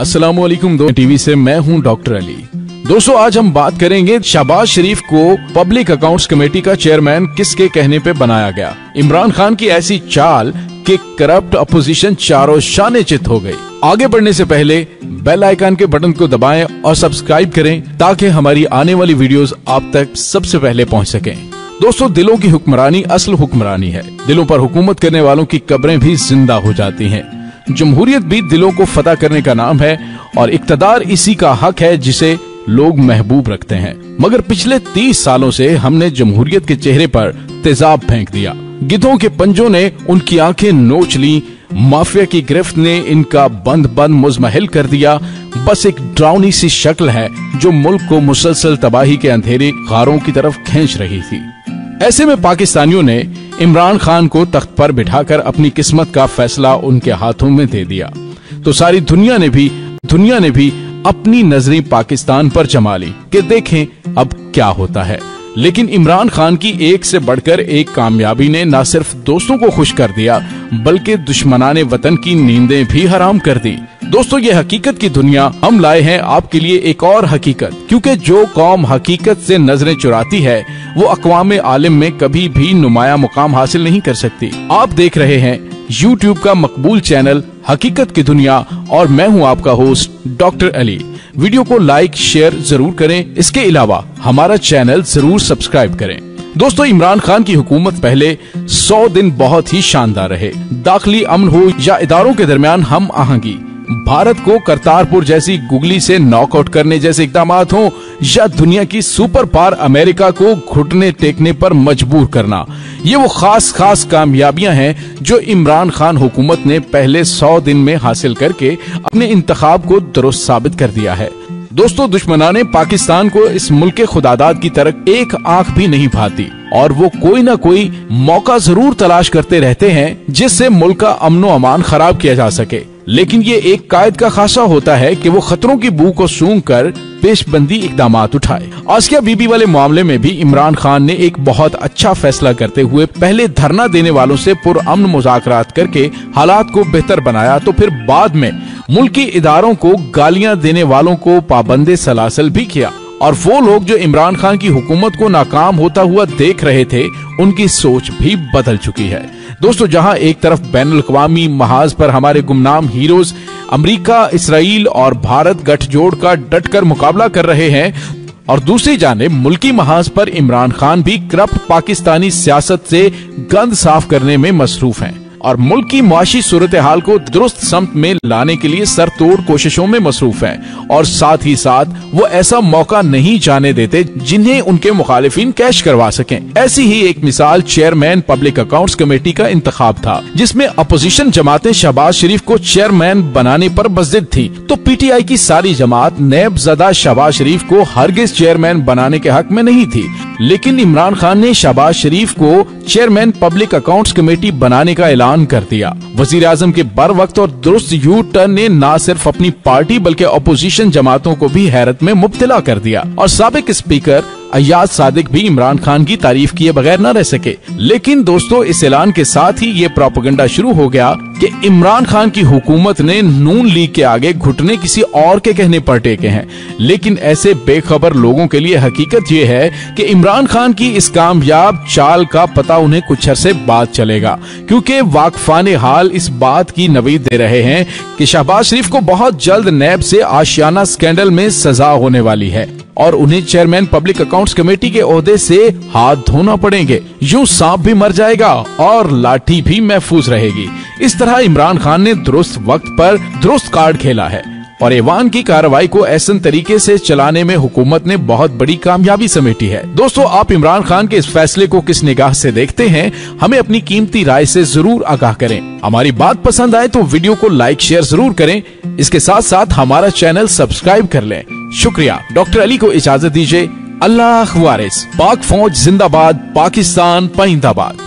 अस्सलामुअलैकुम टीवी से मैं हूं डॉक्टर अली। दोस्तों आज हम बात करेंगे शहबाज शरीफ को पब्लिक अकाउंट्स कमेटी का चेयरमैन किसके कहने पे बनाया गया। इमरान खान की ऐसी चाल कि करप्ट अपोजिशन चारों शाने चित हो गई। आगे बढ़ने से पहले बेल आइकन के बटन को दबाएं और सब्सक्राइब करें ताकि हमारी आने वाली वीडियोस आप तक सबसे पहले पहुंच सकें। दोस्तों दिलों की हुक्मरानी असल हुक्मरानी है। दिलों पर हुकूमत करने वालों की कब्रें भी जिंदा हो जाती हैं। जमहूरियत भी दिलों को फतह करने का नाम है और इक्तदार इसी का हक है जिसे लोग महबूब रखते हैं। मगर पिछले 30 सालों से हमने जमहूरियत के चेहरे पर तेजाब फेंक दिया। गिद्धों के पंजों ने उनकी आंखें नोच ली। माफिया की गिरफ्त ने इनका बंद मुजमहिल कर दिया। बस एक डरावनी सी शक्ल है जो मुल्क को मुसलसल तबाही के अंधेरे गारों की तरफ खींच रही थी। ऐसे में पाकिस्तानियों ने इमरान खान को तख्त पर बिठाकर अपनी किस्मत का फैसला उनके हाथों में दे दिया। तो सारी दुनिया ने भी अपनी नजरें पाकिस्तान पर जमा ली कि देखें अब क्या होता है। लेकिन इमरान खान की एक से बढ़कर एक कामयाबी ने न सिर्फ दोस्तों को खुश कर दिया बल्कि दुश्मनाने वतन की नींदें भी हराम कर दी। दोस्तों ये हकीकत की दुनिया हम लाए हैं आपके लिए एक और हकीकत, क्योंकि जो कौम हकीकत से नजरें चुराती है वो अक़वाम आलम में कभी भी नुमाया मुकाम हासिल नहीं कर सकती। आप देख रहे हैं YouTube का मकबूल चैनल हकीकत की दुनिया और मैं हूं आपका होस्ट डॉक्टर अली। वीडियो को लाइक शेयर जरूर करें। इसके अलावा हमारा चैनल जरूर सब्सक्राइब करें। दोस्तों इमरान खान की हुकूमत पहले 100 दिन बहुत ही शानदार रहे। दाखिली अमन हो या इदारों के दरमियान हम आहंगी, भारत को करतारपुर जैसी गुगली से नॉकआउट करने जैसे इक़दामात हों या दुनिया की सुपर पावर अमेरिका को घुटने टेकने पर मजबूर करना, ये वो खास कामयाबियां हैं जो इमरान खान हुकूमत ने पहले 100 दिन में हासिल करके अपने इंतखाब को दुरुस्त साबित कर दिया है। दोस्तों दुश्मनाने पाकिस्तान को इस मुल्क के खुदादाद की तरफ एक आंख भी नहीं भाती और वो कोई ना कोई मौका जरूर तलाश करते रहते हैं जिससे मुल्क का अमनो अमान खराब किया जा सके। लेकिन ये एक कायद का खासा होता है कि वो खतरों की बू को सूंघ कर पेशबंदी इकदामात उठाए। आसिया बीबी वाले मामले में भी इमरान खान ने एक बहुत अच्छा फैसला करते हुए पहले धरना देने वालों से पुरअमन मुज़ाकरात करके हालात को बेहतर बनाया, तो फिर बाद में मुल्की इदारों को गालियां देने वालों को पाबंदे सलासल भी किया। और वो लोग जो इमरान खान की हुकूमत को नाकाम होता हुआ देख रहे थे उनकी सोच भी बदल चुकी है। दोस्तों जहां एक तरफ बैनुल-अक़वामी महाज पर हमारे गुमनाम हीरोज अमेरिका, इसराइल और भारत गठजोड़ का डटकर मुकाबला कर रहे हैं और दूसरी जानिब मुल्की महाज पर इमरान खान भी करप्ट पाकिस्तानी सियासत से गंद साफ करने में मसरूफ हैं और मुल्क की मुआशी सूरत हाल को दुरुस्त समत में लाने के लिए सरतोड़ कोशिशों में मसरूफ हैं और साथ ही साथ वो ऐसा मौका नहीं जाने देते जिन्हें उनके मुखालिफिन कैश करवा सकें। ऐसी ही एक मिसाल चेयरमैन पब्लिक अकाउंट्स कमेटी का इंतखाब था, जिसमें अपोजिशन जमातें शहबाज शरीफ को चेयरमैन बनाने पर बज़िद थी। तो PTI की सारी जमात नैबज़दा शहबाज शरीफ को हरगिज चेयरमैन बनाने के हक में नहीं थी। लेकिन इमरान खान ने शहबाज शरीफ को चेयरमैन पब्लिक अकाउंट्स कमेटी बनाने का ऐलान कर दिया। वजीर आजम के बर वक्त और दुरुस्त यू टर्न ने न सिर्फ अपनी पार्टी बल्कि अपोजिशन जमातों को भी हैरत में मुब्तला कर दिया और साबिक स्पीकर अयाज सादिक भी इमरान खान की तारीफ किए बगैर न रह सके। लेकिन दोस्तों इस ऐलान के साथ ही ये प्रोपेगेंडा शुरू हो गया कि इमरान खान की हुकूमत ने नून लीग के आगे घुटने किसी और के कहने पर टेके हैं। लेकिन ऐसे बेखबर लोगों के लिए हकीकत ये है कि इमरान खान की इस कामयाब चाल का पता उन्हें कुछ अरसे बाद चलेगा, क्योंकि वाकफाने हाल इस बात की नवीद दे रहे हैं कि शहबाज शरीफ को बहुत जल्द नैब से आशियाना स्कैंडल में सजा होने वाली है और उन्हें चेयरमैन पब्लिक अकाउंट्स कमेटी के ओहदे से हाथ धोना पड़ेंगे। यूं सांप भी मर जाएगा और लाठी भी महफूज रहेगी। इस तरह इमरान खान ने दुरुस्त वक्त पर दुरुस्त कार्ड खेला है और ऐवान की कार्रवाई को ऐसे तरीके से चलाने में हुकूमत ने बहुत बड़ी कामयाबी समेटी है। दोस्तों आप इमरान खान के इस फैसले को किस निगाह से देखते हैं, हमें अपनी कीमती राय से जरूर आगाह करें। हमारी बात पसंद आए तो वीडियो को लाइक शेयर जरूर करें। इसके साथ साथ हमारा चैनल सब्सक्राइब कर लें। शुक्रिया। डॉक्टर अली को इजाजत दीजिए। अल्लाह वारिस। पाक फौज जिंदाबाद, पाकिस्तान पाइंदाबाद।